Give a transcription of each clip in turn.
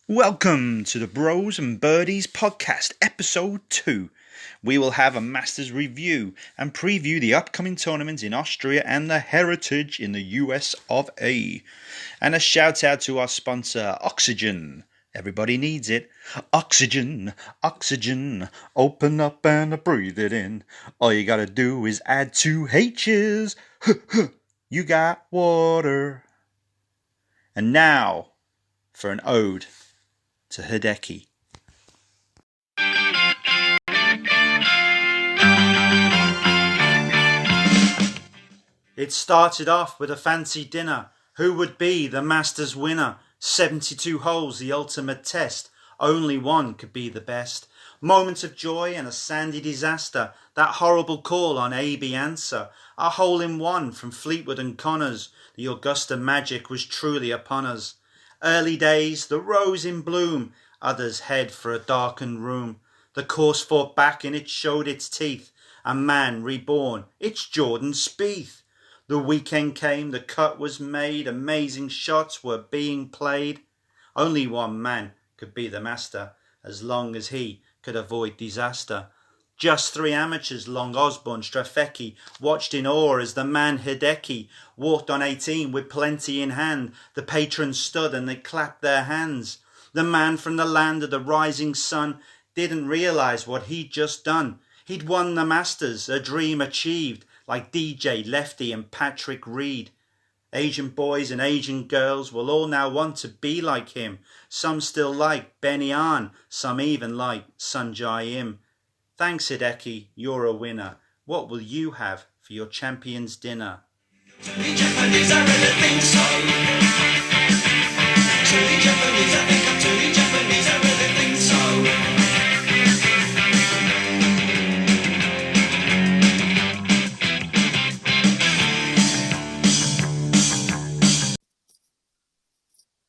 Welcome to the Bros and Birdies podcast, episode 2. We will have a Masters review and preview the upcoming tournaments in Austria and the Heritage in the US of A. And a shout out to our sponsor, Oxygen. Everybody needs it. Oxygen, oxygen, open up and breathe it in. All you gotta do is add 2 H's. You got water. And now for an ode to Hideki. It started off with a fancy dinner. Who would be the Masters winner? 72 holes, the ultimate test. Only one could be the best. Moments of joy and a sandy disaster. That horrible call on AB answer. A hole-in-one from Fleetwood and Connors. The Augusta magic was truly upon us. Early days, the rose in bloom. Others head for a darkened room. The course fought back and it showed its teeth. A man reborn, it's Jordan Spieth. The weekend came, the cut was made, amazing shots were being played. Only one man could be the master, as long as he could avoid disaster. Just 3 amateurs, Long, Osborne, Strafecki, watched in awe as the man Hideki walked on 18 with plenty in hand. The patrons stood and they clapped their hands. The man from the land of the rising sun didn't realise what he'd just done. He'd won the Masters, a dream achieved, like DJ, Lefty and Patrick Reed. Asian boys and Asian girls will all now want to be like him. Some still like Benny Ahn, some even like Sunjay Im. Thanks Hideki, you're a winner. What will you have for your champion's dinner? Truly Japanese, I really think so. Truly Japanese, I think I'm truly Japanese, I really think so.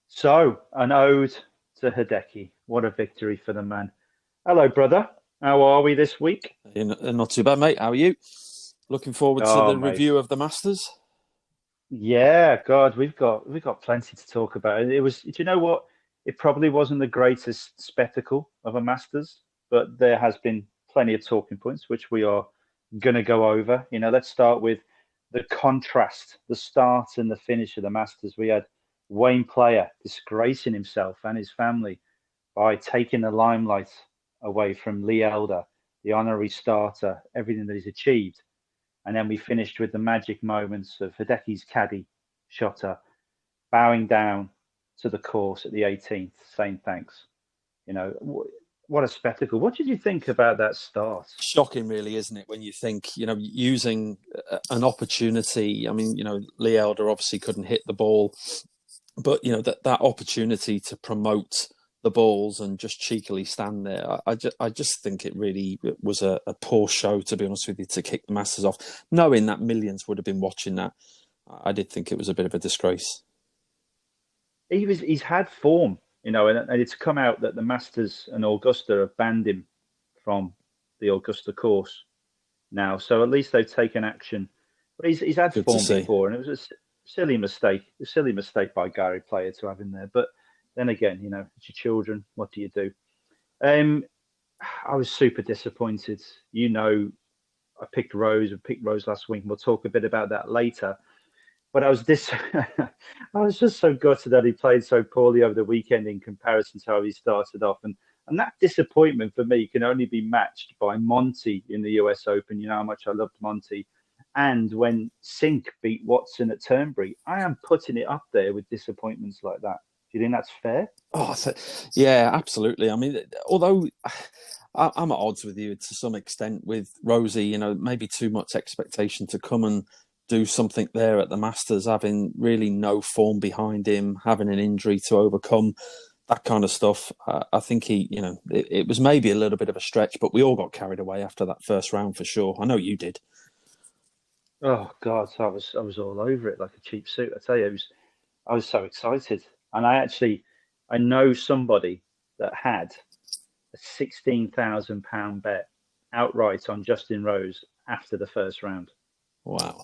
So, an ode to Hideki. What a victory for the man. Hello, brother. How are we this week? Not too bad, mate. How are you? Looking forward to the review of the Masters. Yeah, God, we've got plenty to talk about. It was, do you know what? It probably wasn't the greatest spectacle of a Masters, but there has been plenty of talking points, which we are going to go over. Let's start with the contrast, the start and the finish of the Masters. We had Wayne Player disgracing himself and his family by taking the limelight away from Lee Elder, the honorary starter, everything that he's achieved. And then we finished with the magic moments of Hideki's caddy, Shota, bowing down to the course at the 18th, saying thanks. What a spectacle. What did you think about that start? Shocking, really, isn't it? When you think, using an opportunity. I mean, Lee Elder obviously couldn't hit the ball, but, that opportunity to promote the balls and just cheekily stand there. I just think it really was a poor show, to be honest with you, to kick the Masters off, knowing that millions would have been watching that. I did think it was a bit of a disgrace. He's had form, and it's come out that the Masters and Augusta have banned him from the Augusta course now. So at least they've taken action. But he's had form before, and it was a silly mistake by Gary Player to have him there. But then again, it's your children. What do you do? I was super disappointed. I picked Rose last week, and we'll talk a bit about that later. But I was I was just so gutted that he played so poorly over the weekend in comparison to how he started off. And that disappointment for me can only be matched by Monty in the US Open. You know how much I loved Monty. And when Sink beat Watson at Turnberry, I am putting it up there with disappointments like that. Do you think that's fair? Oh, yeah, absolutely. I mean, although I'm at odds with you to some extent with Rosie, maybe too much expectation to come and do something there at the Masters, having really no form behind him, having an injury to overcome, that kind of stuff. I think it was maybe a little bit of a stretch, but we all got carried away after that first round for sure. I know you did. Oh God, I was all over it like a cheap suit. I tell you, I was so excited. And I know somebody that had a £16,000 bet outright on Justin Rose after the first round. Wow.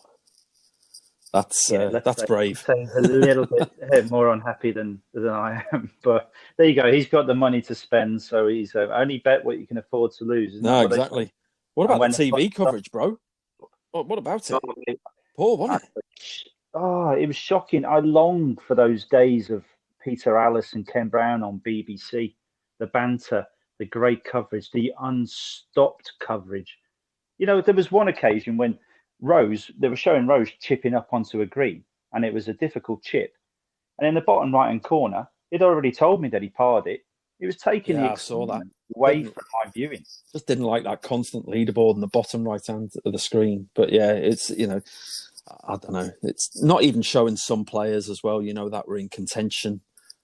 That's Yeah, let's brave. say he's a little bit more unhappy than I am. But there you go. He's got the money to spend, so he's only bet what you can afford to lose. Isn't that No, what they say? exactly. What And about the when the fun TV stuff, coverage, bro? What about oh, it? Poor, wasn't it? it was shocking. I longed for those days of Peter Alice and Ken Brown on BBC, the banter, the great coverage, the unstopped coverage. There was one occasion when they were showing Rose chipping up onto a green, and it was a difficult chip. And in the bottom right hand corner, he'd already told me that he parred it. He was taking the Yeah, I saw that. excitement away Didn't from my viewing. just didn't like that constant leaderboard in the bottom right hand of the screen. But yeah, it's I don't know. It's not even showing some players as well. That were in contention.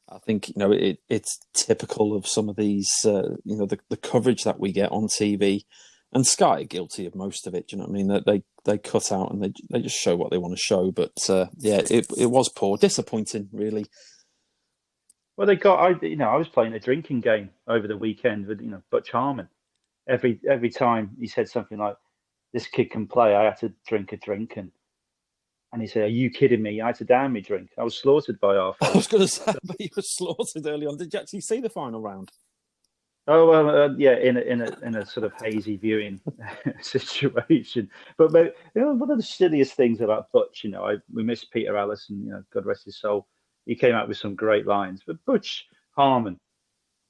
I think it's typical of some of these. The coverage that we get on TV, and Sky are guilty of most of it. Do you know what I mean? That they cut out and they just show what they want to show. But yeah, it was poor, disappointing, really. Well, I was playing a drinking game over the weekend with Butch Harmon. Every time he said something like, "This kid can play," I had to drink a drink, and he said, "Are you kidding me?" I had to down me drink. I was slaughtered by our I folk. was going to say, but you were slaughtered early on. Did you actually see the final round? Oh well, yeah, in a sort of hazy viewing situation. But one of the silliest things about Butch, we miss Peter Allison, God rest his soul. He came out with some great lines. But Butch Harmon,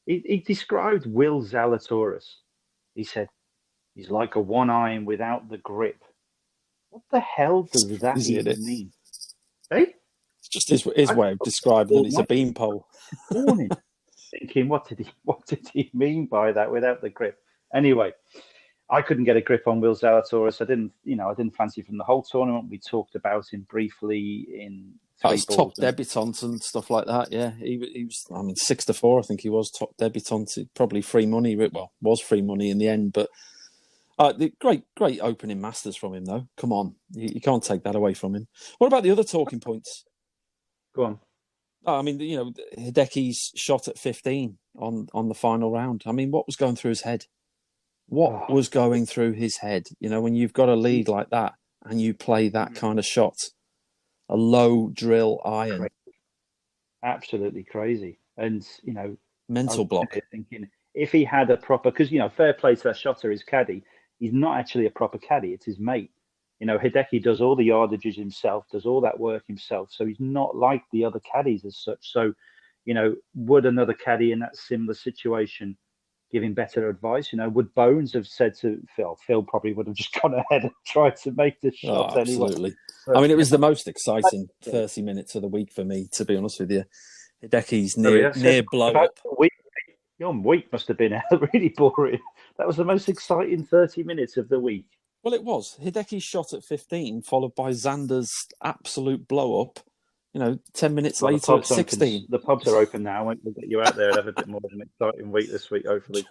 he described Will Zalatoris. He said he's like a one iron without the grip. What the hell does that Is it? even mean? Hey, It's just his way of describing it. It's a beanpole. Morning. Thinking, what did he mean by that without the grip? Anyway, I couldn't get a grip on Will Zalatoris. I didn't fancy from the whole tournament. We talked about him briefly in That was top debutant and stuff like that. Yeah, he was. I mean, 6-4. I think he was top debutant. Probably free money. Well, was free money in the end. But the great opening Masters from him, though. Come on, you can't take that away from him. What about the other talking points? Go on. I mean, Hideki's shot at 15 on the final round. I mean, what was going through his head? What was going through his head? When you've got a lead like that and you play that kind of shot, a low drill iron. Crazy. Absolutely crazy. And, mental block. Thinking if he had a proper, because, fair play to that shotter, his caddy, he's not actually a proper caddy, it's his mate. Hideki does all the yardages himself, does all that work himself. So he's not like the other caddies as such. So, would another caddy in that similar situation give him better advice? Would Bones have said to Phil? Phil probably would have just gone ahead and tried to make the shot anyway. Absolutely. I mean, it was the most exciting 30 minutes of the week for me, to be honest with you. Hideki's near blow up. Your week must have been really boring. That was the most exciting 30 minutes of the week. Well, it was. Hideki's shot at 15, followed by Xander's absolute blow up. 10 minutes later at 16. The pubs are open now. We'll get you out there and have a bit more of an exciting week this week, hopefully.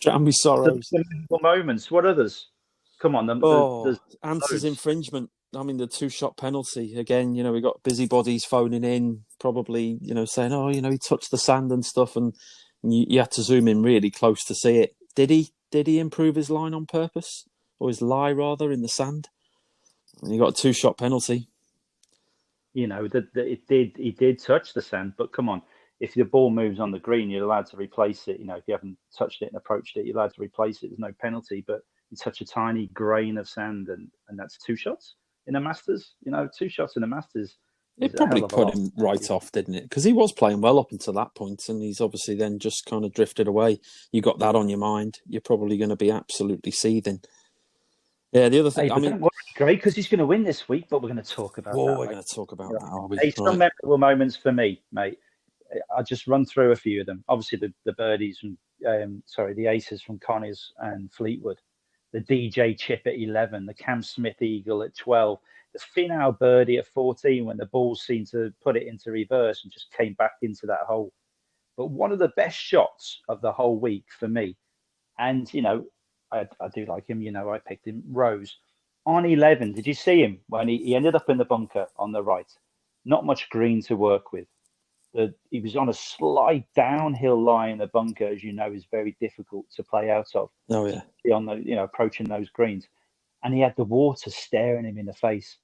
Drown me sorrows. The moments. What others? Come on. Answers infringement. I mean, the 2-shot penalty. Again, we got busybodies phoning in, probably, saying, he touched the sand and stuff. And you had to zoom in really close to see it. Did he improve his line on purpose? Or his lie, rather, in the sand? And he got a 2-shot penalty. He did touch the sand, but come on, if the ball moves on the green, you're allowed to replace it. If you haven't touched it and approached it, you're allowed to replace it. There's no penalty, but you touch a tiny grain of sand, and that's 2 shots in the Masters. 2 shots in the Masters. It probably put him right off, didn't it? Because he was playing well up until that point, and he's obviously then just kind of drifted away. You got that on your mind. You're probably going to be absolutely seething. Yeah, the other thing. Great, because he's going to win this week, but we're going to talk about that. We're going to talk about that, are we? Some memorable moments for me, mate. I'll just run through a few of them. Obviously, the birdies from, the aces from Connors and Fleetwood, the DJ chip at 11, the Cam Smith eagle at 12, the Finau birdie at 14 when the ball seemed to put it into reverse and just came back into that hole. But one of the best shots of the whole week for me, and I do like him. I picked him. Rose on 11. Did you see him when he ended up in the bunker on the right? Not much green to work with. He was on a slight downhill lie in the bunker, as you know, is very difficult to play out of. Oh yeah. On the approaching those greens, and he had the water staring him in the face.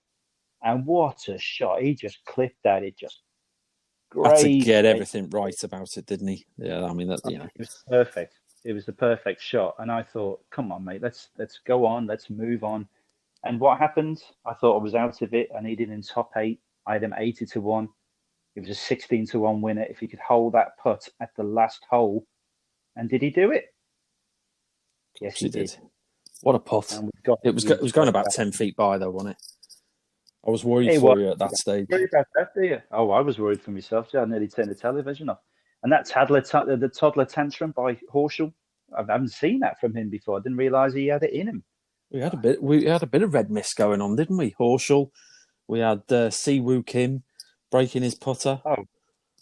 And what a shot. He just clipped that. It just Had to grazed. get everything right about it, didn't he? Yeah, I mean, that, It was perfect. It was the perfect shot. And I thought, come on, mate, let's go on. Let's move on. And what happened? I thought I was out of it. I needed in top 8. I had him 80-1. It was a 16-1 winner if he could hold that putt at the last hole. And did he do it? Yes, he did. What a putt. It was going about 10 feet by, though, wasn't it? I was worried for you at that stage. Worried about that, do you? Oh, I was worried for myself. I nearly turned the television off. And that the toddler tantrum by Horschel, I haven't seen that from him before. I didn't realise he had it in him. We had a bit of red mist going on, didn't we? Horschel. We had Siwoo Kim breaking his putter. Oh,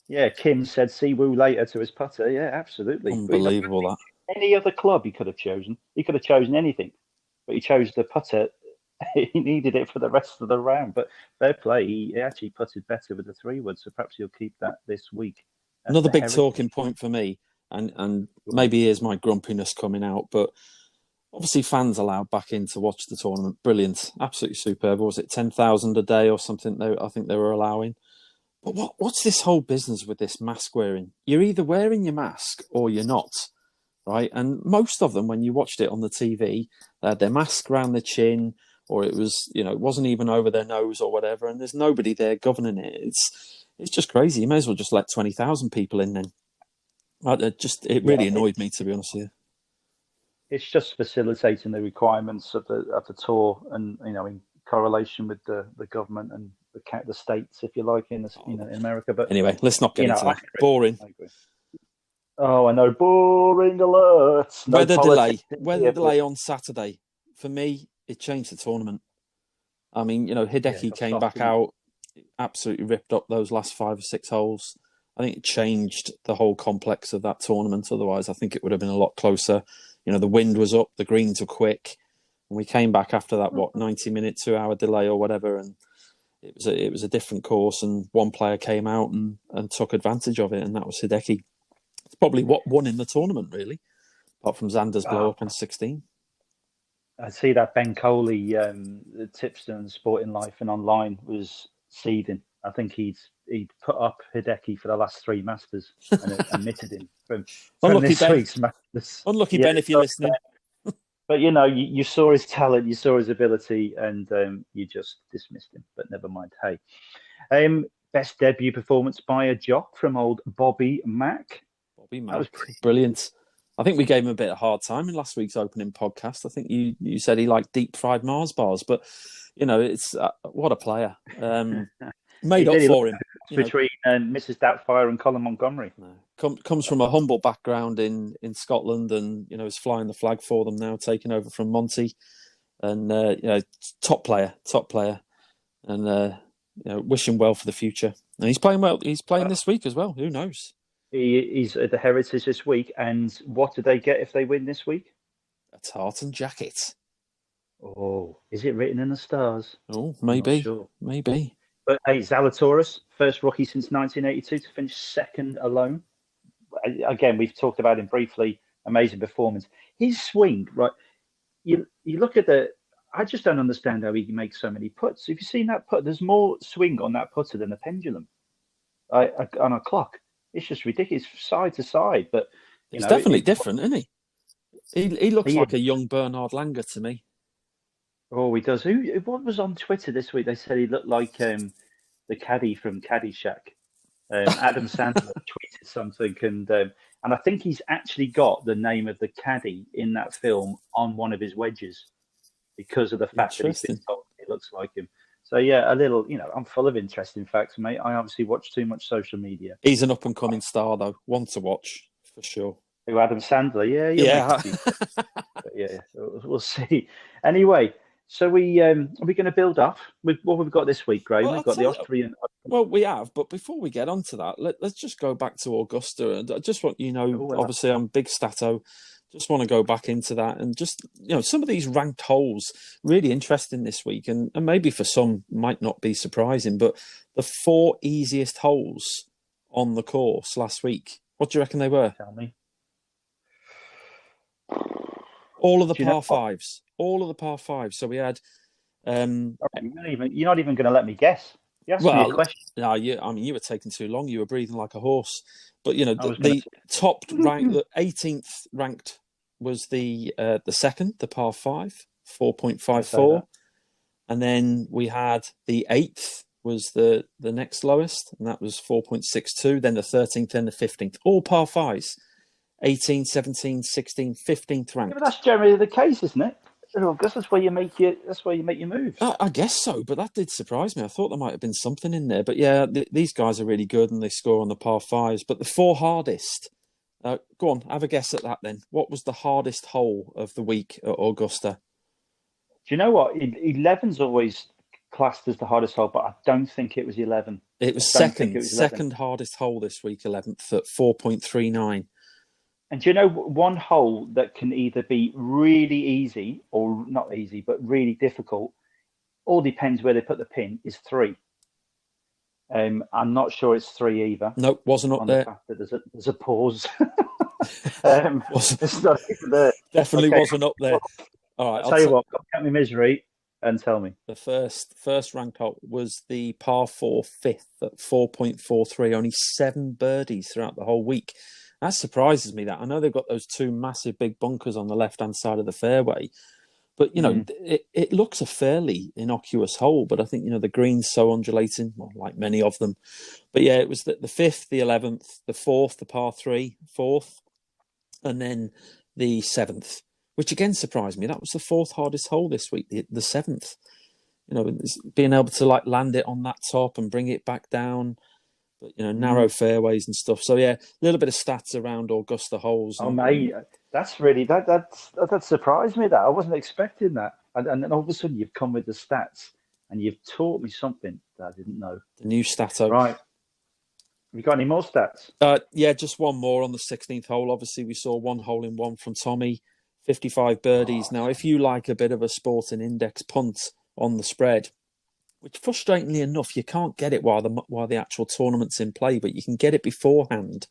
yeah. Kim said Siwoo later to his putter. Yeah, absolutely. Unbelievable, that. Any other club he could have chosen. He could have chosen anything, but he chose the putter. He needed it for the rest of the round. But fair play, he actually putted better with the 3-wood, so perhaps he'll keep that this week. That's another big talking point for me, and maybe here's my grumpiness coming out, but obviously fans allowed back in to watch the tournament. Brilliant. Absolutely superb. What was it, 10,000 a day or something I think they were allowing? But what's this whole business with this mask wearing? You're either wearing your mask or you're not, right? And most of them, when you watched it on the TV, they had their mask around their chin, or it was, it wasn't even over their nose or whatever, and there's nobody there governing it. It's just crazy. You may as well just let 20,000 people in then. It really annoyed me, to be honest with you. It's just facilitating the requirements of the tour, and in correlation with the government and the states, if you like, in America. But anyway, let's not get into that. Boring. I agree. Oh, I know. Boring alerts. Weather delay on Saturday. For me, it changed the tournament. I mean, Hideki came back out, absolutely ripped up those last 5 or 6 holes. I think it changed the whole complex of that tournament. Otherwise, I think it would have been a lot closer. The wind was up, the greens were quick, and we came back after that 90-minute, 2-hour delay or whatever, and it was a different course. And one player came out and took advantage of it, and that was Hideki. It's probably what won in the tournament, really, apart from Xander's blow up on 16. I see that Ben Coley, the tipster and Sporting Life and online, was seething. I think he'd put up Hideki for the last 3 Masters and omitted him from this week's Masters. Unlucky Ben, if you're listening. But you saw his talent, you saw his ability, and you just dismissed him. But never mind. Hey, best debut performance by a jock from old Bobby Mack. Bobby Mack, that was brilliant. I think we gave him a bit of hard time in last week's opening podcast. I think you said he liked deep fried Mars bars, but it's what a player. Made up for him. Between Mrs. Doubtfire and Colin Montgomery. No. Comes from a humble background in Scotland, and is flying the flag for them now, taking over from Monty, and top player, and wish him well for the future. And he's playing well. He's playing this week as well. Who knows? He's at the Heritage this week, and what do they get if they win this week? A tartan jacket. Oh, is it written in the stars? Oh, maybe, sure. Maybe. But hey, Zalatoris, first rookie since 1982 to finish second alone. Again, we've talked about him briefly. Amazing performance. His swing, right? You look at I just don't understand how he makes so many putts. If you've seen that putt, there's more swing on that putter than a pendulum on a clock. It's just ridiculous, side to side. But he's definitely different, isn't he? He looks like a young Bernard Langer to me. Oh, he does. What was on Twitter this week? They said he looked like the caddy from Caddyshack. Adam Sandler tweeted something, and I think he's actually got the name of the caddy in that film on one of his wedges because of the fact that he's been told it looks like him. So yeah, a little, I'm full of interesting facts, mate. I obviously watch too much social media. He's an up and coming star, though. One to watch for sure. Who, Adam Sandler? Yeah. Yeah, we'll see. Anyway. So are we going to build up with what we've got this week, Graham? We've got the Austrian. Well, we have, but before we get on to that, let's just go back to Augusta. And I just want obviously I'm big Stato. Just want to go back into that and just some of these ranked holes really interesting this week, and maybe for some might not be surprising, but the 4 easiest holes on the course last week. What do you reckon they were? Tell me. All of the par 5s. All of the par 5s. So we had You're not even going to let me guess. You asked me a Well, question. no, you were taking too long. You were breathing like a horse. But I was going to the say, top rank, the 18th ranked was the second, the par five, I say 4.54, that. and then we had the 8th was the next lowest, and that was 4.62. Then the 13th and the 15th, all par fives, 18, 17, 16, 15th Yeah, but ranked. that's generally the case, isn't it? That's where you make your moves. I guess so, but that did surprise me. I thought there might have been something in there. But yeah, these guys are really good and they score on the par fives. But the four hardest, go on, have a guess at that then. What was the hardest hole of the week at Augusta? Do you know what? 11's always classed as the hardest hole, but I don't think it was 11. It I was don't think it second, was 11. second hardest hole this week, 11th at 4.39. And do you know one hole that can either be really easy or not easy, but really difficult? All depends where they put the pin. Is 3. I'm not sure it's 3 either. Nope, wasn't up On the there. fact that there's a pause. Was It's not even there. definitely Okay, wasn't up there. All right, I'll tell you what. Count me misery and tell me. the first ranked hole was the par 4 fifth at 4.43, only 7 birdies throughout the whole week. That surprises me. That I know they've got those 2 massive big bunkers on the left hand side of the fairway, but it looks a fairly innocuous hole. But I think the green's so undulating, well, like many of them. But yeah, it was the 5th, the 11th, the 4th, the par 3 4th, and then the 7th, which again surprised me. That was the 4th hardest hole this week, the 7th. Being able to land it on that top and bring it back down, but narrow fairways and stuff. So yeah, a little bit of stats around Augusta holes. Oh, mate, that's really that surprised me. That I wasn't expecting that, and then all of a sudden you've come with the stats, and you've taught me something that I didn't know. The new stato. Right. Have you got any more stats? Yeah, just one more on the 16th hole. Obviously, we saw one hole in one from Tommy, 55 birdies. Now, if you like a bit of a sporting index punt on the spread, which frustratingly enough, you can't get it while the actual tournament's in play, but you can get it beforehand.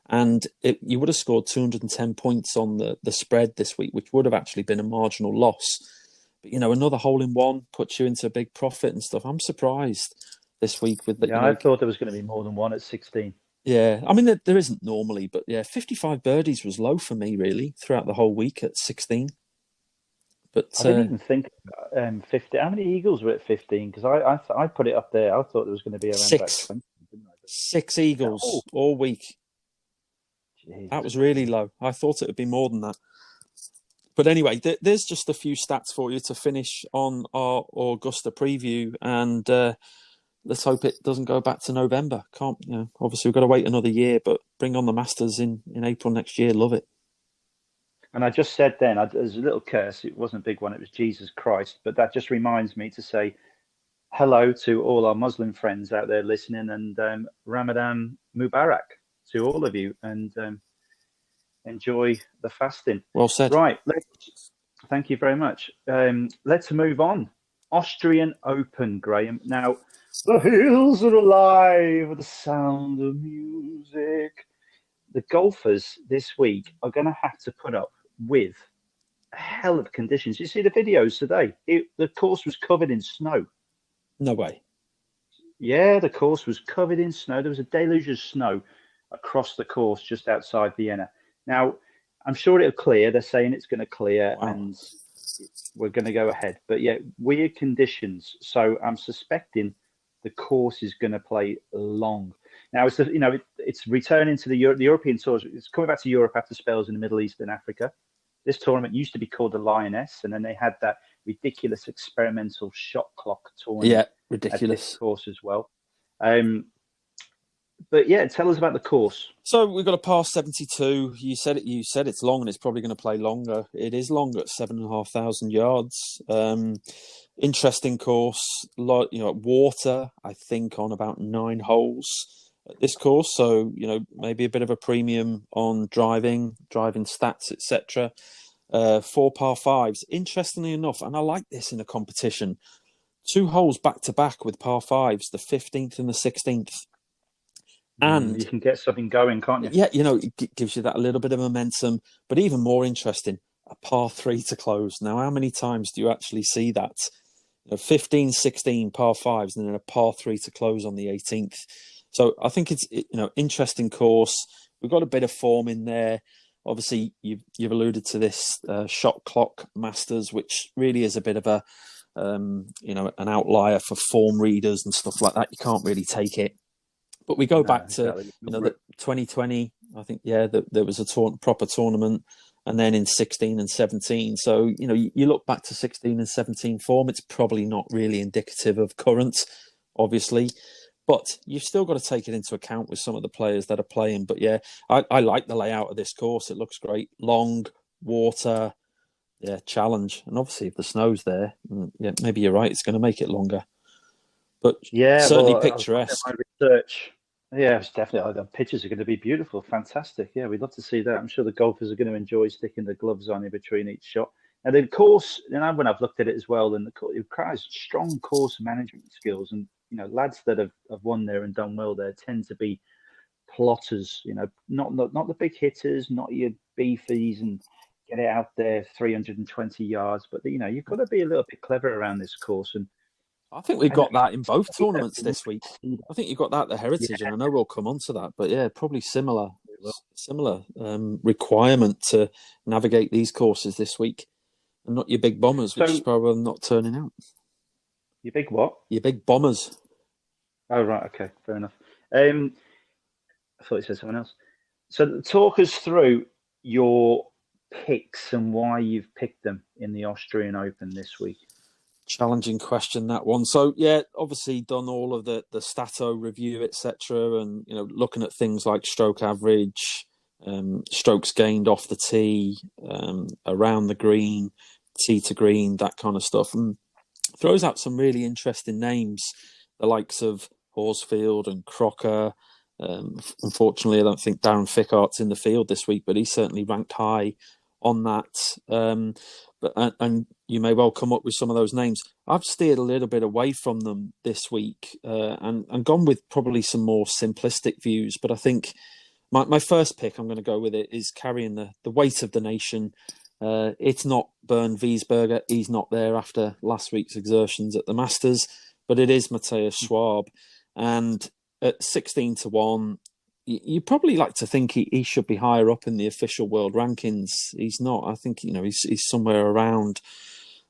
And you would have scored 210 points on the spread this week, which would have actually been a marginal loss. But, another hole in one puts you into a big profit and stuff. I'm surprised this week with that. Yeah, I thought there was going to be more than one at 16. Yeah, I mean, there isn't normally, but yeah, 55 birdies was low for me, really, throughout the whole week at 16. But I didn't even think 50. How many eagles were at 15? Because I put it up there. I thought there was going to be around 6. about 20. Didn't I? 6 eagles all week. Jesus. That was really low. I thought it would be more than that. But anyway, there's just a few stats for you to finish on our Augusta preview, and let's hope it doesn't go back to November. Obviously we've got to wait another year, but bring on the Masters in April next year. Love it. And I just said then, there's a little curse. It wasn't a big one. It was Jesus Christ. But that just reminds me to say hello to all our Muslim friends out there listening, and Ramadan Mubarak to all of you, and enjoy the fasting. Well said. Right. Thank you very much. Let's move on. Austrian Open, Graham. Now, the hills are alive with the sound of music. The golfers this week are going to have to put up with a hell of conditions. You see the videos today? The course was covered in snow. No way. Yeah, the course was covered in snow. There was a deluge of snow across the course just outside Vienna. Now, I'm sure it'll clear. They're saying it's going to clear, and we're going to go ahead. But yeah, weird conditions. So I'm suspecting the course is going to play long. Now, it's returning to the European tours. It's coming back to Europe after spells in the Middle East and Africa. This tournament used to be called the Lioness, and then they had that ridiculous experimental shot clock tournament. Yeah, ridiculous course as well. But yeah, tell us about the course. So we've got a par 72. You said it's long, and it's probably going to play longer. It is longer at 7,500 yards. Interesting course. Water, I think, on about 9 holes at this course. So maybe a bit of a premium on driving stats, etc. 4 par 5s. Interestingly enough, and I like this in a competition, 2 holes back to back with par 5s, the 15th and the 16th. And you can get something going, can't you? Yeah, it gives you that little bit of momentum. But even more interesting, a par 3 to close. Now, how many times do you actually see that? 15, 16 par fives, and then a par three to close on the 18th. So I think it's interesting course. We've got a bit of form in there. Obviously, you've alluded to this shot clock Masters, which really is a bit of a an outlier for form readers and stuff like that. You can't really take it. But we go back to exactly. the 2020. I think there was a proper tournament, and then in 16 and 17. So you look back to 16 and 17 form. It's probably not really indicative of current, obviously. But you've still got to take it into account with some of the players that are playing. But yeah, I like the layout of this course. It looks great. Long, water, challenge. And obviously if the snow's there, maybe you're right. It's going to make it longer. But certainly picturesque. My research. Yeah, it's definitely. The pictures are going to be beautiful, fantastic. Yeah, we'd love to see that. I'm sure the golfers are going to enjoy sticking the gloves on in between each shot. And the course, when I've looked at it as well, then it requires strong course management skills. And lads that have won there and done well there tend to be plotters. Not the big hitters, not your beefies and get it out there 320 yards. But you've got to be a little bit clever around this course. And I think we've got that in both tournaments this week. I think you've got that at the Heritage, and I know we'll come on to that. But yeah, probably similar requirement to navigate these courses this week, and not your big bombers, which is probably not turning out. Your big what? Your big bombers. Oh right, okay, fair enough. I thought it said someone else. So talk us through your picks and why you've picked them in the Austrian Open this week. Challenging question, that one. So yeah, obviously done all of the stato review, etc., and looking at things like stroke average, strokes gained off the tee, around the green, tee to green, that kind of stuff, and throws out some really interesting names, the likes of Horsfield and Crocker. Unfortunately, I don't think Darren Fickart's in the field this week, but he's certainly ranked high on that. And you may well come up with some of those names. I've steered a little bit away from them this week and gone with probably some more simplistic views. But I think my first pick, I'm going to go with it, is carrying the weight of the nation. It's not Bernd Wiesberger. He's not there after last week's exertions at the Masters, but it is Matthias Schwab. And at 16-1, you probably like to think he should be higher up in the official world rankings. He's not. I think he's somewhere around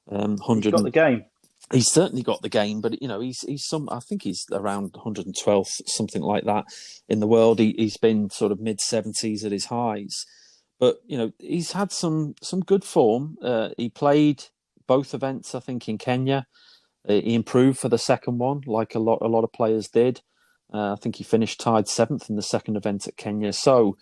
100. He's got the game. He's certainly got the game, but he's some. I think he's around 112th, something like that, in the world. He's been sort of mid 70s at his highs, but he's had some good form. He played both events, I think, in Kenya. He improved for the second one, like a lot of players did. I think he finished tied 7th in the second event at Kenya. So,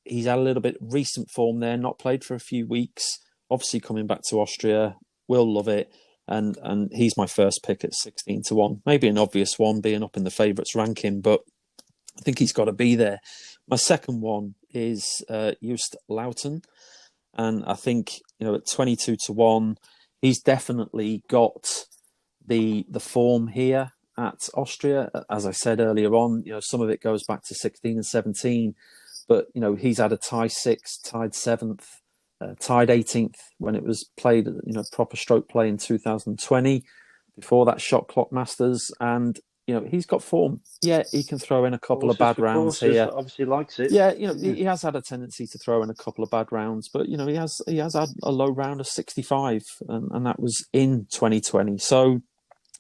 he's had a little bit recent form there, not played for a few weeks. Obviously coming back to Austria, will love it. And he's my first pick at 16-1. Maybe an obvious one being up in the favourites ranking, but I think he's got to be there. My second one is Joost Luiten. And I think, at 22-1, he's definitely got the form here at Austria. As I said earlier on, some of it goes back to 16 and 17, but he's had a tie 6th, tied 7th, tied 18th when it was played, proper stroke play in 2020, before that shot clock Masters, and he's got form. Yeah, he can throw in a couple of bad rounds here. Obviously likes it. Yeah, he has had a tendency to throw in a couple of bad rounds, but he has had a low round of 65, and that was in 2020. So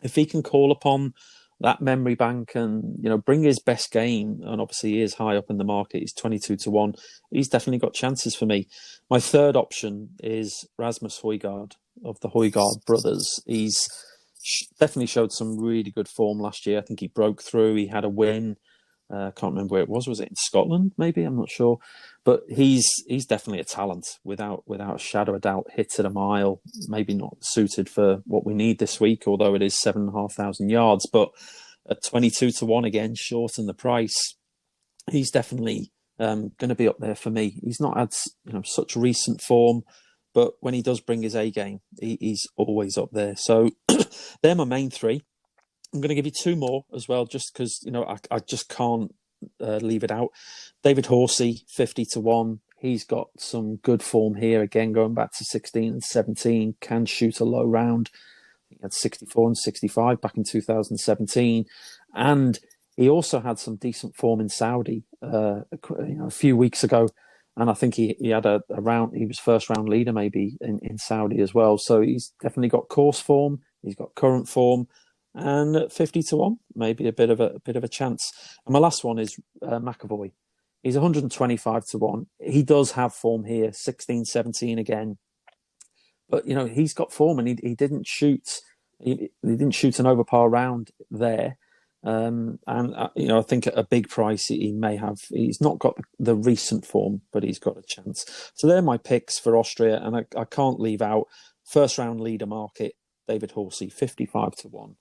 if he can call upon that memory bank and bring his best game, and obviously he is high up in the market, he's 22-1, he's definitely got chances for me. My third option is Rasmus Højgaard of the Højgaard brothers. He's definitely showed some really good form last year. I think he broke through. He had a win. I can't remember where it was. Was it in Scotland? Maybe, I'm not sure. But he's definitely a talent without a shadow of doubt. Hits at a mile, maybe not suited for what we need this week, although it is 7,500 yards. But at 22-1 again, short in the price, he's definitely going to be up there for me. He's not had such recent form, but when he does bring his A game, he's always up there. So they're my main three. I'm going to give you two more as well, just because I just can't leave it out. David Horsey, 50-1. He's got some good form here again, going back to 16 and 17. Can shoot a low round. I He had 64 and 65 back in 2017. And he also had some decent form in Saudi a few weeks ago. And I think he had a round, he was first round leader maybe in Saudi as well. So he's definitely got course form, he's got current form, and at 50-1, maybe a bit of a chance. And my last one is McAvoy. He's 125-1. He does have form here, 16-17 again. But he's got form, and he didn't shoot. He didn't shoot an overpar round there. And I think at a big price he may have. He's not got the recent form, but he's got a chance. So they're my picks for Austria, and I can't leave out first round leader market David Horsey 55-1.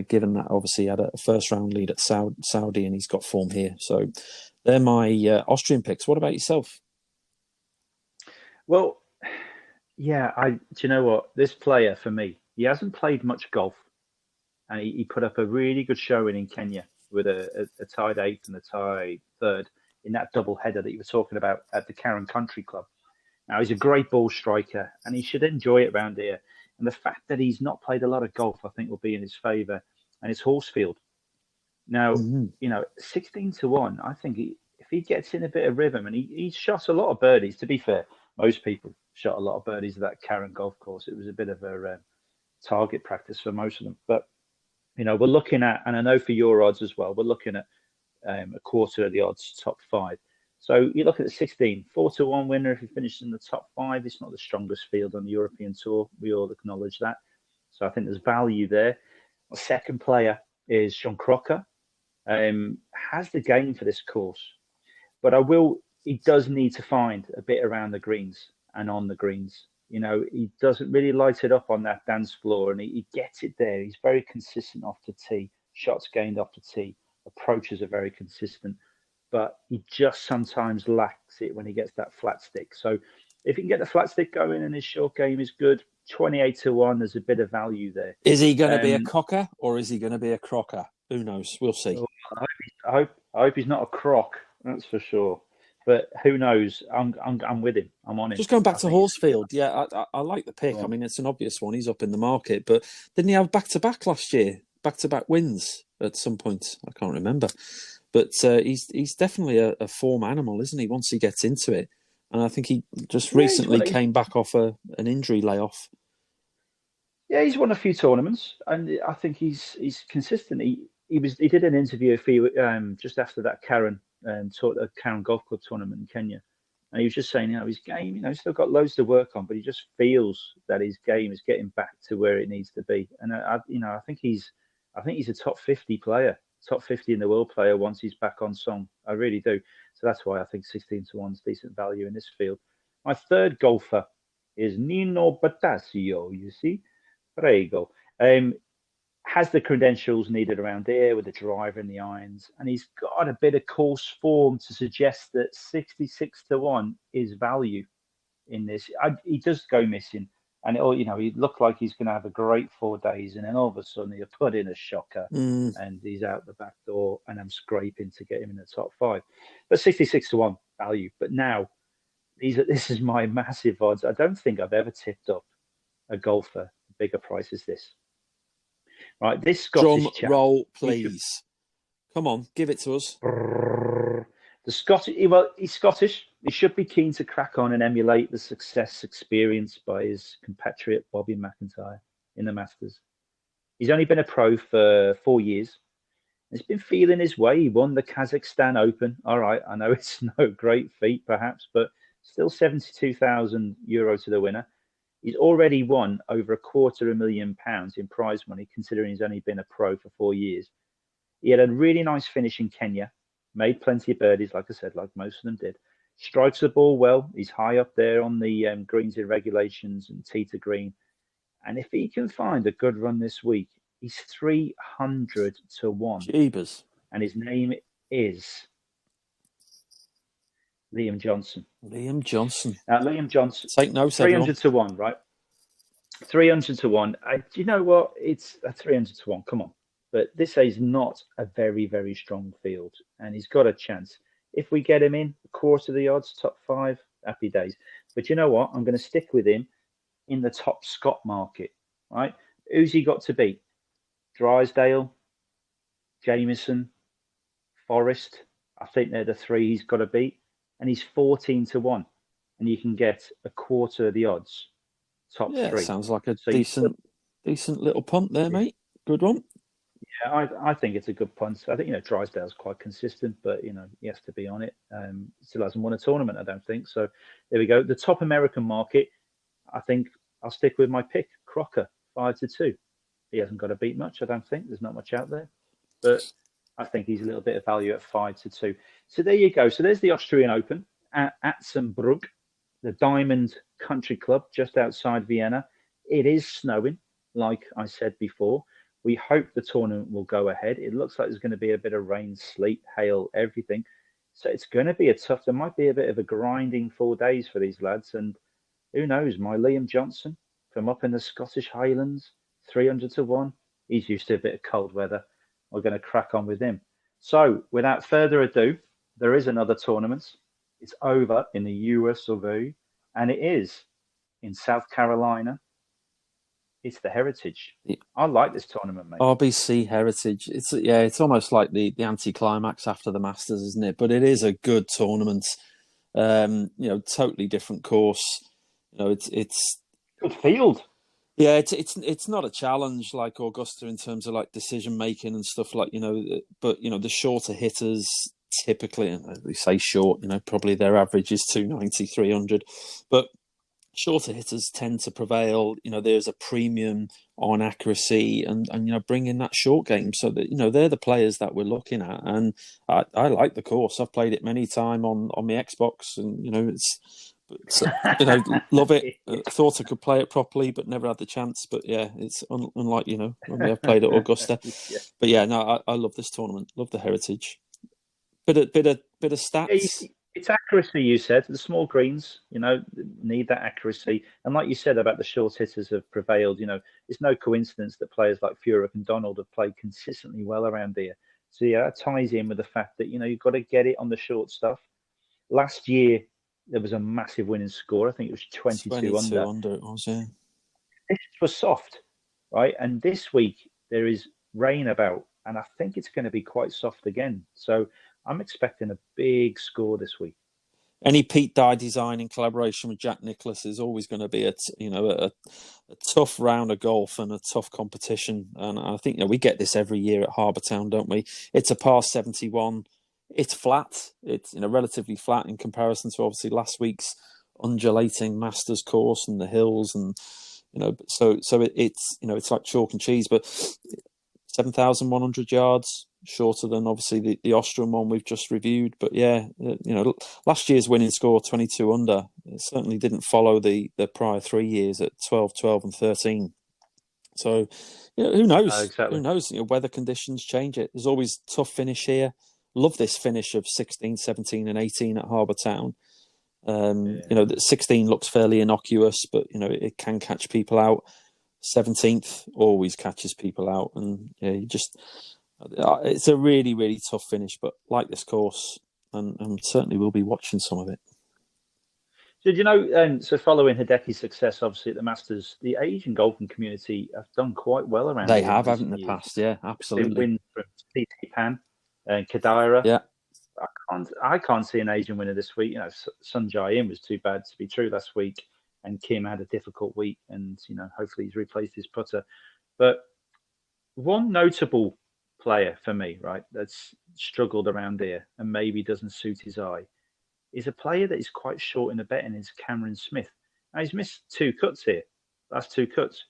Given that obviously he had a first round lead at Saudi and he's got form here, so they're my Austrian picks. What about yourself? Well, yeah, do you know what? This player for me, he hasn't played much golf. And he put up a really good showing in Kenya with a tied 8th and a tied 3rd in that double header that you were talking about at the Karen Country Club. Now, he's a great ball striker, and he should enjoy it around here. And the fact that he's not played a lot of golf, I think, will be in his favour. And it's Horsfield. Now, 16-1, I think if he gets in a bit of rhythm, and he's shot a lot of birdies, to be fair, most people shot a lot of birdies at that Karen golf course. It was a bit of a target practice for most of them. But we're looking at, and I know for your odds as well, we're looking at a quarter of the odds, top 5. So you look at the 16, 4-1 winner if he finishes in the top 5. It's not the strongest field on the European Tour. We all acknowledge that. So I think there's value there. My second player is Sean Crocker. Has the game for this course, but he does need to find a bit around the greens and on the greens. He doesn't really light it up on that dance floor, and he gets it there. He's very consistent off the tee. Shots gained off the tee. Approaches are very consistent, but he just sometimes lacks it when he gets that flat stick. So if he can get the flat stick going and his short game is good, 28-1, there's a bit of value there. Is he going to be a cocker or is he going to be a crocker? Who knows? We'll see. I hope he's not a croc. That's for sure. But who knows? I'm with him. I'm on him. Just going back to Horsfield, yeah, I like the pick. I mean, it's an obvious one. He's up in the market, but didn't he have back-to-back last year? Back-to-back wins at some point. I can't remember. But he's definitely a form animal, isn't he, once he gets into it? And I think he just recently came back off an injury layoff. Yeah, he's won a few tournaments, and I think he's consistent. He did an interview a few just after that Karen Golf Club tournament in Kenya, and he was just saying, his game, he's still got loads to work on, but he just feels that his game is getting back to where it needs to be. And I think he's a top 50 player, top 50 in the world player once he's back on song. I really do. So that's why I think 16-1 is decent value in this field. My third golfer is Nino Batasio. You see, Prego. Has the credentials needed around here with the driver and the irons, and he's got a bit of course form to suggest that 66-1 is value in this. He does go missing, and he looked like he's going to have a great 4 days, and then all of a sudden he'll put in a shocker, and he's out the back door, and I'm scraping to get him in the top 5. But 66-1 value. But now, this is my massive odds. I don't think I've ever tipped up a golfer bigger price as this. Right, this Scottish drum roll, please. Come on, give it to us. The Scottish, he's Scottish. He should be keen to crack on and emulate the success experienced by his compatriot Bobby McIntyre in the Masters. He's only been a pro for 4 years. He's been feeling his way. He won the Kazakhstan Open. All right, I know it's no great feat, perhaps, but still €72,000 to the winner. He's already won over £250,000 in prize money, considering he's only been a pro for 4 years. He had a really nice finish in Kenya, made plenty of birdies, like I said, like most of them did. Strikes the ball well. He's high up there on the greens in regulations and tee to green. And if he can find a good run this week, he's 300-1. Jeebus. And his name is Liam Johnson. Liam Johnson. Liam Johnson. Take note, 300-1, right? 300-1. Do you know what? It's a 300-1. Come on. But this is not a very, very strong field. And he's got a chance. If we get him in, a quarter of the odds, top 5, happy days. But you know what? I'm going to stick with him in the top Scot market, right? Who's he got to beat? Drysdale, Jameson, Forrest. I think they're the three he's got to beat, and he's 14-1, and you can get a quarter of the odds, top Yeah, three. sounds like a So decent little punt there, mate. Good one. yeah, I think it's a good punt. I think Drysdale's quite consistent, but he has to be on it. Still hasn't won a tournament, I don't think. So there we go. The top American market, I think I'll stick with my pick, Crocker, 5-2. He hasn't got to beat much, I don't think. There's not much out there, but I think he's a little bit of value at 5-2. So there you go. So there's the Austrian Open at Atzenbruck, the Diamond Country Club just outside Vienna. It is snowing, like I said before. We hope the tournament will go ahead. It looks like there's going to be a bit of rain, sleet, hail, everything. So it's going to be there might be a bit of a grinding 4 days for these lads. And who knows, my Liam Johnson from up in the Scottish Highlands, 300-1. He's used to a bit of cold weather. We're going to crack on with him. So without further ado, there is another tournament. It's over in the US of A, and it is in South Carolina. It's the Heritage. I like this tournament, mate. RBC Heritage. It's almost like the anti-climax after the Masters, isn't it? But it is a good tournament. Totally different course. It's good field. Yeah, it's not a challenge like Augusta in terms of like decision making and stuff but the shorter hitters typically, and we say short, probably their average is 290, 300, but shorter hitters tend to prevail. There's a premium on accuracy and bring in that short game, so that they're the players that we're looking at. And I like the course. I've played it many times on my Xbox, and love it. Thought I could play it properly, but never had the chance. But yeah, it's unlike when we have played at Augusta. Yeah. But yeah, no, I love this tournament. Love the Heritage. Bit of stats. It's accuracy. You said the small greens, need that accuracy. And like you said about the short hitters have prevailed. It's no coincidence that players like Furyk and Donald have played consistently well around here. So yeah, that ties in with the fact that you've got to get it on the short stuff. Last year there was a massive winning score. I think it was 22 under. It was, yeah. This was soft, right? And this week there is rain about, and I think it's going to be quite soft again. So I'm expecting a big score this week. Any Pete Dye design in collaboration with Jack Nicklaus is always going to be a tough round of golf and a tough competition. And I think we get this every year at Harbour Town, don't we? It's a par 71. It's flat. It's relatively flat in comparison to obviously last week's undulating Masters course and the hills, and so it's like chalk and cheese, but 7,100 yards shorter than obviously the Austrian one we've just reviewed. But yeah, last year's winning score 22 under, it certainly didn't follow the prior 3 years at 12, 12 and 13. So who knows? Exactly. Who knows? Weather conditions change it. There's always tough finish here. Love this finish of 16, 17 and 18 at Harbour Town. 16 looks fairly innocuous, but it can catch people out. 17th always catches people out, and it's a really, really tough finish, but like this course, and certainly we'll be watching some of it. So so following Hideki's success, obviously at the Masters, the Asian golfing community have done quite well around. They have, haven't in the past? Yeah, absolutely. Wins from T.T. Pan and Kadira. Yeah, I can't see an Asian winner this week. Sun Jae-in was too bad to be true last week, and Kim had a difficult week, and hopefully he's replaced his putter. But one notable player for me, right, that's struggled around here and maybe doesn't suit his eye, is a player that is quite short in the betting, is Cameron Smith. Now he's missed 2 cuts here, last 2 cuts.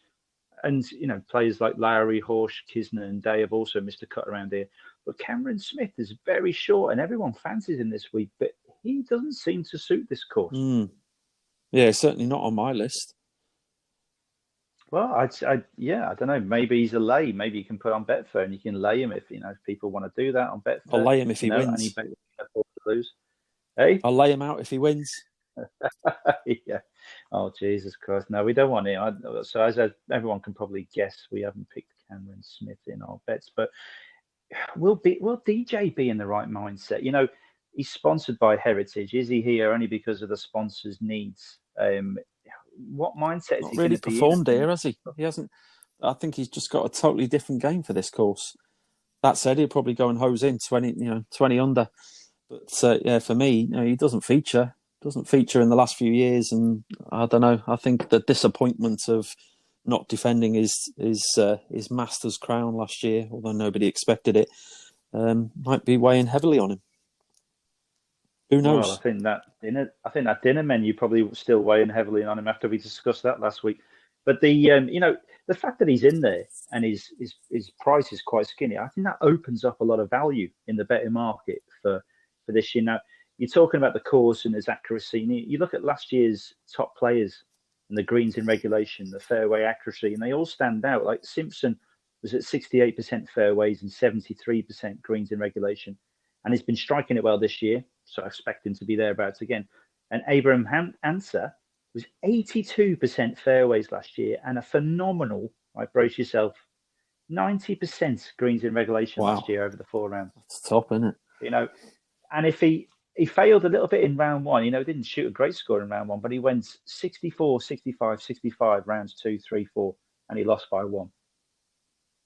And, players like Lowry, Horsch, Kisner and Day have also missed a cut around here. But Cameron Smith is very short and everyone fancies him this week, but he doesn't seem to suit this course. Yeah, certainly not on my list. Well, I don't know. Maybe he's a lay. Maybe you can put on Betfair and you can lay him if people want to do that on Betfair. I'll lay him if he wins. And he to lose. Hey? I'll lay him out if he wins. Yeah. Oh, Jesus Christ. No, we don't want him. So as everyone can probably guess, we haven't picked Cameron Smith in our bets. But will DJ be in the right mindset? He's sponsored by Heritage. Is he here only because of the sponsor's needs? What mindset is he really going to be performed here, has he? He hasn't. I think he's just got a totally different game for this course. That said, he'll probably go and hose in 20 under. But yeah, for me, he doesn't feature in the last few years, and I don't know. I think the disappointment of not defending his Masters crown last year, although nobody expected it, might be weighing heavily on him. Who knows? Well, I think that dinner menu probably was still weighing heavily on him after we discussed that last week. But the fact that he's in there and his price is quite skinny, I think that opens up a lot of value in the betting market for this year. Now, you're talking about the course and its accuracy. And you look at last year's top players and the greens in regulation, the fairway accuracy, and they all stand out. Like Simpson was at 68% fairways and 73% greens in regulation, and he's been striking it well this year. So I expect him to be thereabouts again. And Abraham Answer was 82% fairways last year and a phenomenal, right, brace yourself, 90% greens in regulation last year over the 4 rounds. That's top, isn't it? And if he failed a little bit in round one, didn't shoot a great score in round one, but he went 64, 65, 65 rounds 2, 3, 4, and he lost by 1.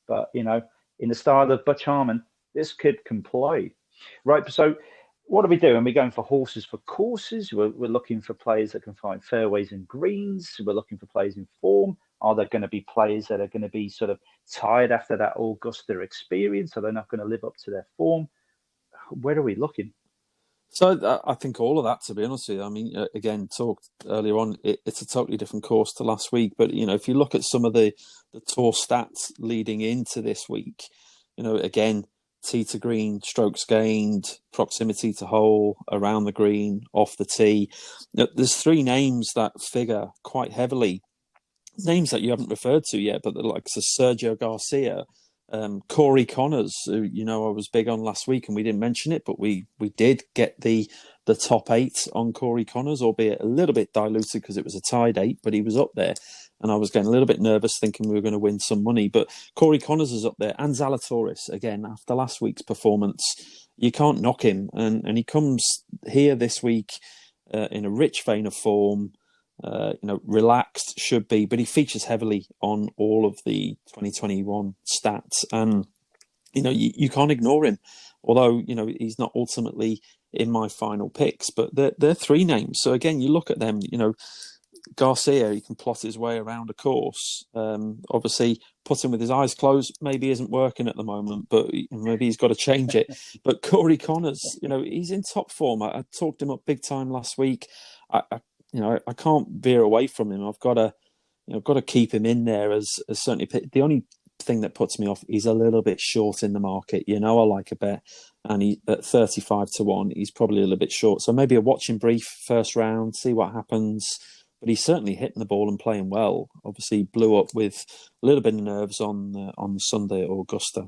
But, in the style of Butch Harmon, this kid can play. Right, so what are we doing? We're going for horses for courses. We're looking for players that can find fairways and greens. We're looking for players in form. Are there going to be players that are going to be sort of tired after that Augusta experience? Are they not going to live up to their form? Where are we looking? So I think all of that, to be honest with you. I mean, again, talked earlier on, it's a totally different course to last week. But, if you look at some of the tour stats leading into this week, again, tee to green, strokes gained, proximity to hole, around the green, off the tee. There's 3 names that figure quite heavily. Names that you haven't referred to yet, but like Sergio Garcia, Corey Connors, who I was big on last week, and we didn't mention it, but we did get the top 8 on Corey Connors, albeit a little bit diluted because it was a tied 8, but he was up there. And I was getting a little bit nervous thinking we were going to win some money. But Corey Connors is up there. And Zalatoris, again, after last week's performance, you can't knock him. And he comes here this week in a rich vein of form, relaxed, should be. But he features heavily on all of the 2021 stats. And, you can't ignore him. Although, he's not ultimately in my final picks. But they're 3 names. So, again, you look at them, Garcia, he can plot his way around a course. Obviously, putting with his eyes closed maybe isn't working at the moment, but maybe he's got to change it. But Corey Connors, he's in top form. I talked him up big time last week. I can't veer away from him. I've got to keep him in there as certainly. The only thing that puts me off, he's a little bit short in the market. I like a bet, and he at 35 to 1, he's probably a little bit short. So maybe a watching brief first round, see what happens. But he's certainly hitting the ball and playing well. Obviously, blew up with a little bit of nerves on Sunday at Augusta.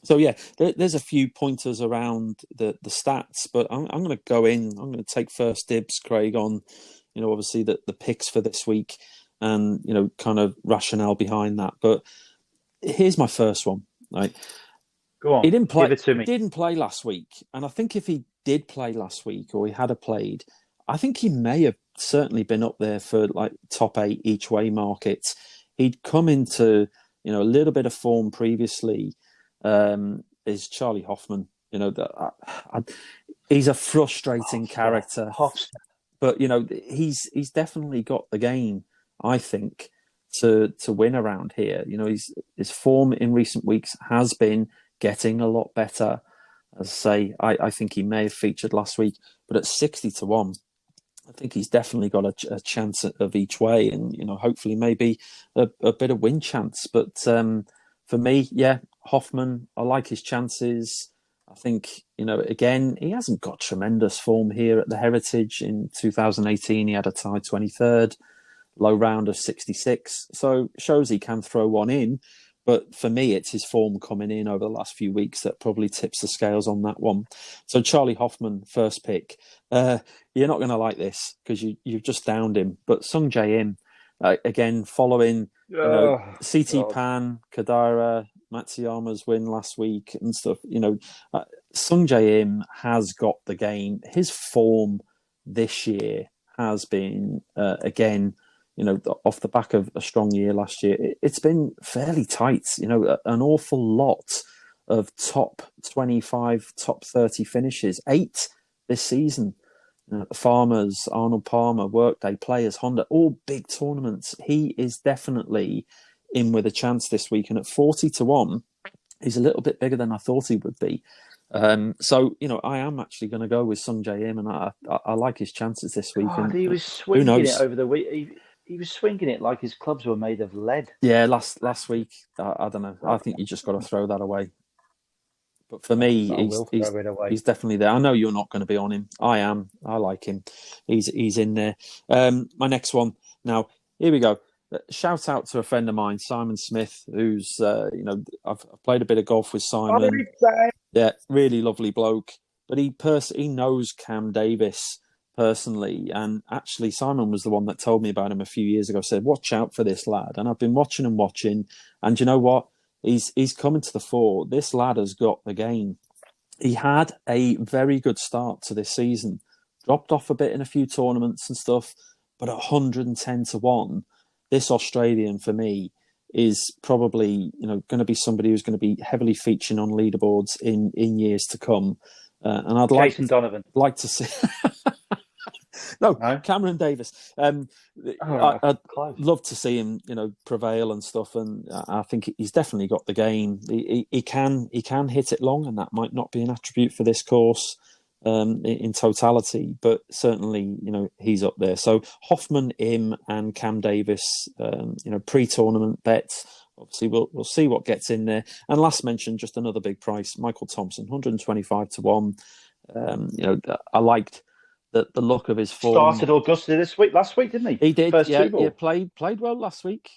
So yeah, there's a few pointers around the stats, but I'm going to go in. I'm going to take first dibs, Craig, on obviously the picks for this week and kind of rationale behind that. But here's my first one. Right, go on. He didn't play. Give it to me. Didn't play last week, and I think if he did play last week or he had a played, I think he may have certainly been up there for like top 8 each way markets. He'd come into a little bit of form previously. Is Charlie Hoffman? He's a frustrating character, but he's definitely got the game. I think to win around here. His form in recent weeks has been getting a lot better. As I say, I think he may have featured last week, but at 60 to 1. I think he's definitely got a chance of each way, and hopefully maybe a bit of win chance. But for me, yeah, Hoffman, I like his chances. I think again, he hasn't got tremendous form here at the Heritage. In 2018, he had a tie 23rd, low round of 66, so shows he can throw one in. But for me, it's his form coming in over the last few weeks that probably tips the scales on that one. So Charlie Hoffman, first pick. You're not going to like this because you've just downed him. But Sung Jae Im, again, following CT Pan, Kadira, Matsuyama's win last week and stuff. Sung Jae Im has got the game. His form this year has been, again, off the back of a strong year last year, it's been fairly tight. An awful lot of top 25, top 30 finishes, 8 this season. Farmers, Arnold Palmer, Workday, Players, Honda, all big tournaments. He is definitely in with a chance this week. And at 40-1, he's a little bit bigger than I thought he would be. So, I am actually going to go with Sung Jae Im, and I like his chances this week. God, and he was swinging it over the week. He was swinging it like his clubs were made of lead. Yeah, last week, I don't know. I think you just got to throw that away. But for me, he's definitely there. I know you're not going to be on him. I am. I like him. He's in there. My next one. Now, here we go. Shout out to a friend of mine, Simon Smith, who's, I've played a bit of golf with Simon. Yeah, really lovely bloke. But he knows Cam Davis personally. And actually, Simon was the one that told me about him a few years ago, said, watch out for this lad. And I've been watching. And you know what? He's coming to the fore. This lad has got the game. He had a very good start to this season. Dropped off a bit in a few tournaments and stuff. But at 110-1, this Australian, for me, is probably going to be somebody who's going to be heavily featuring on leaderboards in years to come. And I'd Jason Donovan. like to see. No, Cameron Davis. I'd love to see him, prevail and stuff. And I think he's definitely got the game. He can hit it long, and that might not be an attribute for this course in totality. But certainly, he's up there. So Hoffman, Im, and Cam Davis, pre-tournament bets. Obviously, we'll see what gets in there. And last mention, just another big price, Michael Thompson, 125-1. I liked the look of his form. Started Augusta last week, didn't he? He did. He played well last week.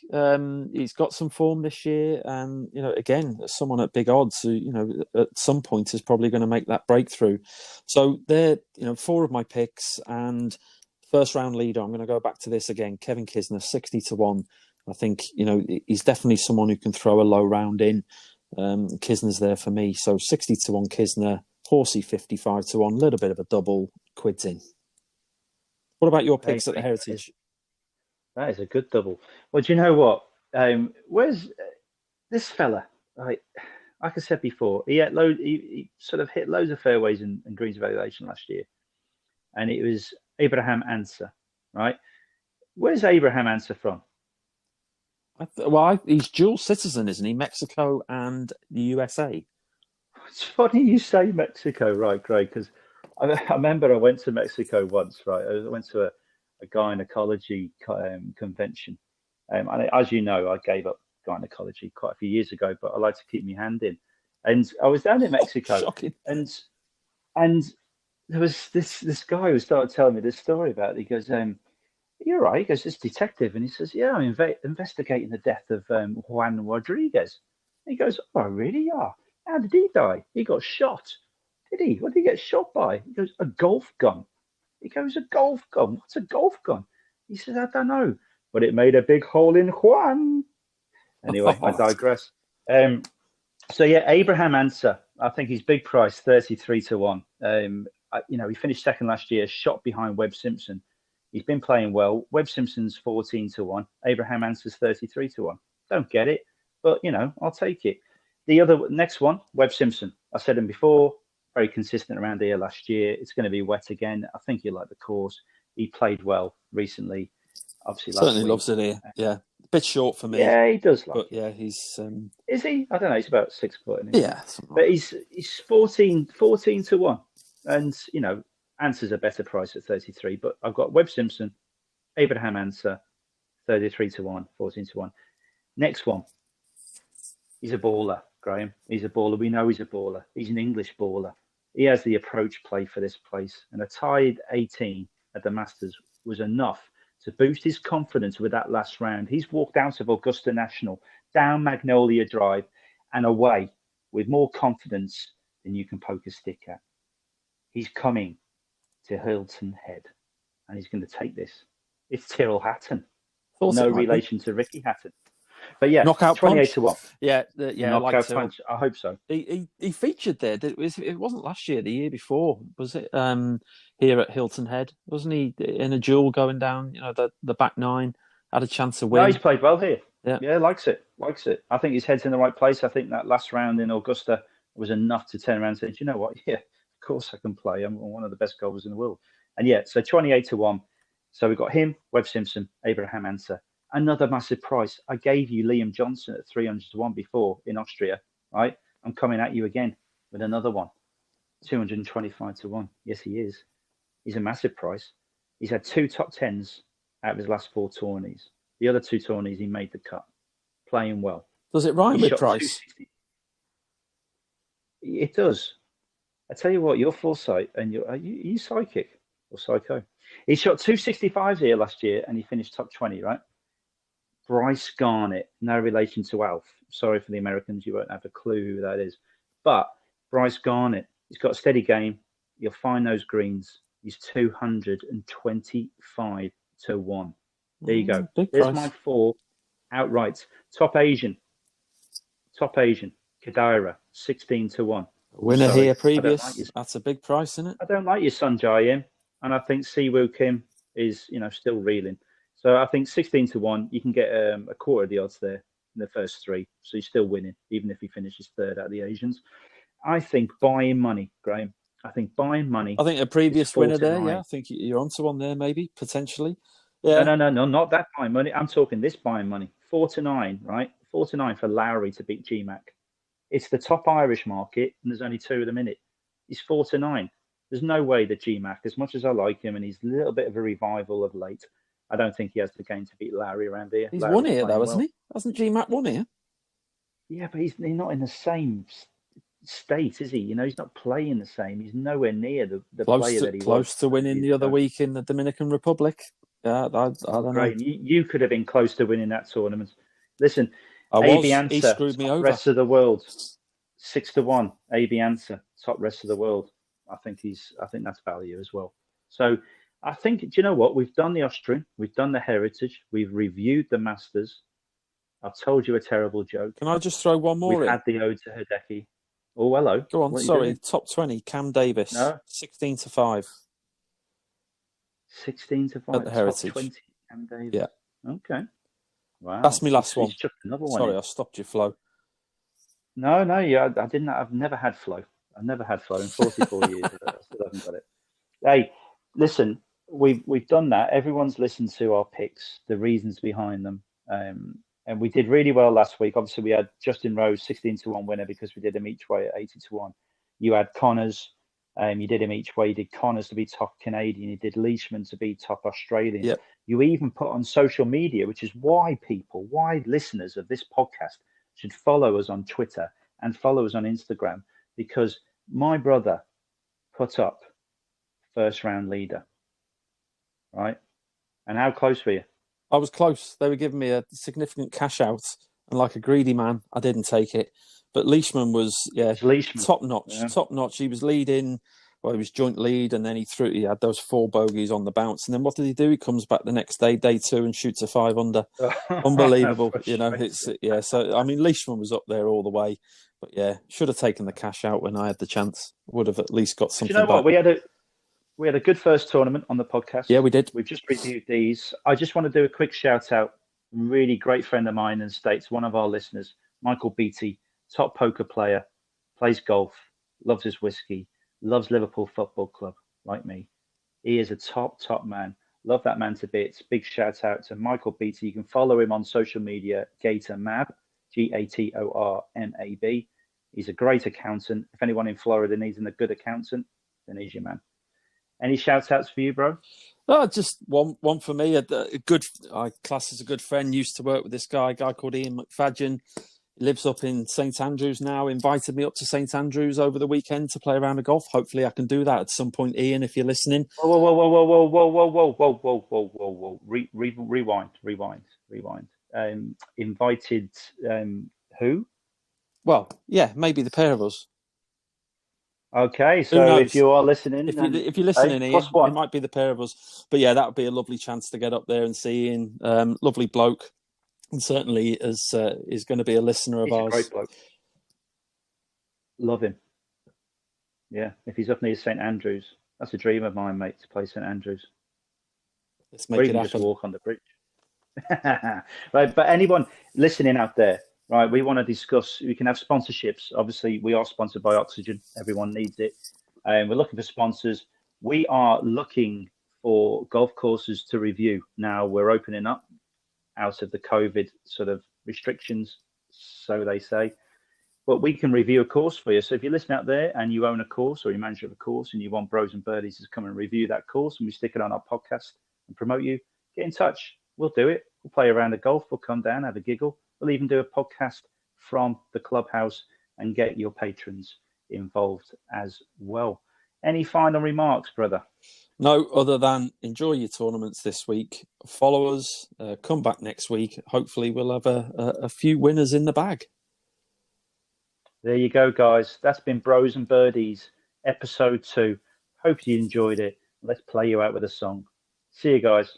He's got some form this year, and again, someone at big odds who at some point is probably going to make that breakthrough. So they're 4 of my picks, and first round leader. I'm going to go back to this again. Kevin Kisner, 60-1. I think he's definitely someone who can throw a low round in. Kisner's there for me. So 60-1 Kisner, Horsey 55-1, a little bit of a double, quids in. What about your picks at the Heritage? That is a good double. Well, do you know what? Where's this fella? Like I said before, he sort of hit loads of fairways and greens evaluation last year, and it was Abraham Answer, right? Where's Abraham Answer from? He's dual citizen, isn't he? Mexico and the USA. It's funny you say Mexico, right, Craig? Because I remember I went to Mexico once, right? I went to a gynecology convention. And as you know, I gave up gynecology quite a few years ago, but I like to keep my hand in. And I was down in Mexico, shocking. and there was this guy who started telling me this story about it. He goes, "You're right." He goes, "This detective," and he says, "Yeah, I'm investigating the death of Juan Rodriguez." And he goes, "Oh, really? Yeah. How did he die? He got shot. Did he? What did he get shot by?" He goes, "A golf gun." He goes, "A golf gun? What's a golf gun?" He says, "I don't know, but it made a big hole in Juan." Anyway, I digress. So yeah, Abraham Answer. I think he's big price, 33-1. He finished second last year, shot behind Webb Simpson. He's been playing well. Webb Simpson's 14-1. Abraham Answer's 33-1. Don't get it, but I'll take it. The next one, Webb Simpson. I said him before, very consistent around here last year. It's going to be wet again. I think he'll like the course. He played well recently. Obviously, certainly loves it here. Yeah, a bit short for me. Yeah, he does like it. Yeah, he's. Is he? I don't know. He's about 6 foot. Isn't he? Yeah, but he's 14-1, and Answer's a better price at 33. But I've got Webb Simpson, Abraham Answer, 33-1, 14-1. Next one. He's a baller, Graham. He's a baller. We know he's a baller. He's an English baller. He has the approach play for this place. And a tied 18 at the Masters was enough to boost his confidence with that last round. He's walked out of Augusta National, down Magnolia Drive, and away with more confidence than you can poke a stick at. He's coming to Hilton Head, and he's going to take this. It's Tyrrell Hatton. No relation to Ricky Hatton. But yeah, knockout 28-1. Yeah, knockout punch. I hope so. He featured there. It wasn't last year, the year before, was it? Here at Hilton Head, wasn't he in a duel going down? The back nine. had a chance to No, he's win. played well here. Yeah. Yeah, likes it. I think his head's in the right place. I think that last round in Augusta was enough to turn around and say, "Do you know what? Yeah, of course I can play. I'm one of the best golfers in the world." And yeah, so 28-1. So we've got him, Webb Simpson, Abraham Ancer. Another massive price. I gave you Liam Johnson at 300-1 before in Austria, right? I'm coming at you again with another one, 225-1. Yes, he is. He's a massive price. He's had 2 top tens out of his last 4 tourneys. The other 2 tourneys, he made the cut, playing well. Does it rhyme He with shot price? 260. It does. I tell you what, your foresight and are you psychic or psycho? He shot 265 here last year and he finished top 20, right? Bryce Garnett, no relation to Alf. Sorry for the Americans, you won't have a clue who that is. But Bryce Garnett, he's got a steady game. You'll find those greens. He's 225-1. There you go. Big There's price. my 4 outright. Top Asian, Kadira, 16-1. Winner here I don't previous. like you. That's a big price, isn't it? I don't like your Sunjay in, and I think Siwoo Kim is, still reeling. So I think 16-1, you can get a quarter of the odds there in the first 3. So he's still winning, even if he finishes third out of the Asians. I think buying money, Graham. I think buying money. I think a previous winner there, 49. yeah. I think you're onto one there, maybe, potentially. Yeah. No, not that buying money. I'm talking this buying money. 4-9, right? 4-9 for Lowry to beat GMAC. It's the top Irish market, and there's only 2 of them in it. He's 4-9. There's no way that GMAC, as much as I like him, and he's a little bit of a revival of late, I don't think he has the game to beat Lowry around here. He's Lowry's won here, though, playing hasn't he? Hasn't GMAC won here? Yeah, but he's not in the same state, is he? He's not playing the same. He's nowhere near the player that he was. Close to winning the other week in the Dominican Republic. Yeah, I don't know. You could have been close to winning that tournament. Listen, AB Ancer, he screwed me over. Rest of the world, 6-1. AB Ancer, top rest of the world. I think that's value as well. So I think, do you know what? We've done the Austrian, we've done the Heritage, we've reviewed the Masters. I've told you a terrible joke. Can I just throw one more We've in? had the ode to Hideki. Oh, hello. Go on, sorry. Top 20, Cam Davis. No. 16-5. 16-5. At the Heritage. Top 20, Cam Davis. Yeah. Okay. Wow. That's my last one. Another one. Sorry, I stopped your flow. No, yeah, I didn't. I've never had flow. I've never had flow in 44 years. I still haven't got it. Hey, listen, we've done that. Everyone's listened to our picks, the reasons behind them. And we did really well last week. Obviously, we had Justin Rose 16-1 winner because we did him each way at 80-1. You had Connors. You did him each way. You did Connors to be top Canadian. You did Leishman to be top Australian. Yep. You even put on social media, which is why listeners of this podcast should follow us on Twitter and follow us on Instagram, because my brother put up first round leader, right? And how close were you? I was close. They were giving me a significant cash out, and like a greedy man, I didn't take it. But Leishman was, top notch, top notch. He was leading. Well, he was joint lead, and then he had those 4 bogeys on the bounce. And then what did he do? He comes back the next day, day 2, and shoots a 5 under. Unbelievable, So I mean, Leishman was up there all the way, but should have taken the cash out when I had the chance. Would have at least got something. Do you know back. What? We had a good first tournament on the podcast. Yeah, we did. We've just reviewed these. I just want to do a quick shout out. Really great friend of mine in the States, one of our listeners, Michael Beattie, top poker player, plays golf, loves his whiskey, loves Liverpool Football Club, like me. He is a top man. Love that man to bits. Big shout out to Michael Beattie. You can follow him on social media, Gator Mab, GATORMAB. He's a great accountant. If anyone in Florida needs a good accountant, then he's your man. Any shout outs for you, bro? Just one for me. A good, I class as a good friend. Used to work with this guy called Ian McFadgen. He lives up in St Andrews now. Invited me up to St Andrews over the weekend to play a round of golf. Hopefully, I can do that at some point, Ian, if you're listening. Whoa. Rewind. Invited who? Well, yeah, maybe the pair of us. Okay, so if you are listening, if you're listening, Ian, it might be the pair of us. But yeah, that would be a lovely chance to get up there and see Ian. Lovely bloke, and certainly is going to be a listener of ours. A great bloke. Love him. Yeah, if he's up near St Andrews, that's a dream of mine, mate, to play St Andrews. Let's make it happen. Just walk on the bridge. Right, but anyone listening out there, right? We want to discuss. We can have sponsorships. Obviously, we are sponsored by Oxygen. Everyone needs it, and we're looking for sponsors. We are looking for golf courses to review. Now we're opening up out of the COVID sort of restrictions, so they say. But we can review a course for you. So if you're listening out there and you own a course or you're manager of a course and you want Bros and Birdies to come and review that course and we stick it on our podcast and promote you, get in touch. We'll do it. We'll play around the golf. We'll come down, have a giggle. We'll even do a podcast from the clubhouse and get your patrons involved as well. Any final remarks, brother? No, other than enjoy your tournaments this week. Follow us. Come back next week. Hopefully, we'll have a few winners in the bag. There you go, guys. That's been Bros and Birdies, episode 2. Hope you enjoyed it. Let's play you out with a song. See you guys.